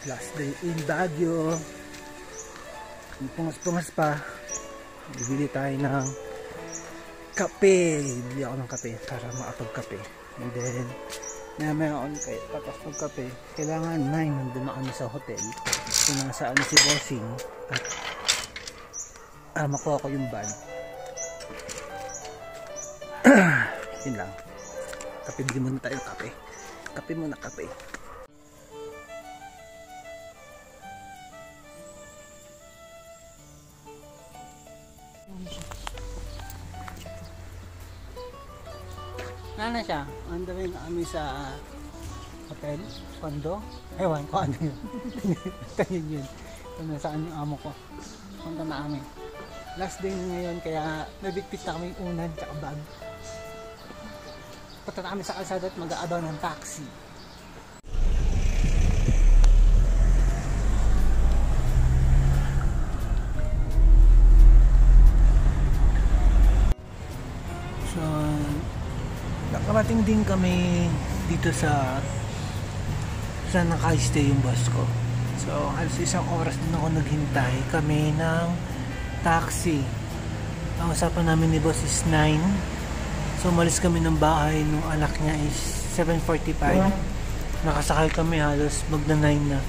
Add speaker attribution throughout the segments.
Speaker 1: last day in Baguio. Pungas pa. Bibili tayo ng kape. Bibili ako ng kape para makapagkape. And then meron kayo tapos magkape. Kailangan 9 nandun na kami sa hotel kung nasaan si Bossing at makuha ko yung bag. Yun lang. Kape, bili muna tayo ng kape. Kape muna, kape. Nana siya, on the way na kami sa hotel, condo. Ewan ko ano yun. Tanyin yun. Kung nasaan yung amo ko. Punta na kami. Last day na ngayon, kaya nabigpit na kami yung unan tsaka bag. Punta na kami sa kalsada at mag-aabaw ng taxi. So, nakarating din kami dito sa naka-stay yung bus ko. So, halos isang oras din ako naghintay kami ng taxi. Ang usapan namin ni boss is 9. So, umalis kami ng bahay nung anak niya is 7:45. Nakasakay kami halos magna 9 na.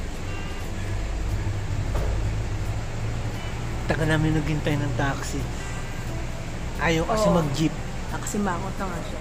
Speaker 1: Taga namin naghintay ng taxi. Ayaw kasi mag-jeep.
Speaker 2: Kasi mangot na nga siya.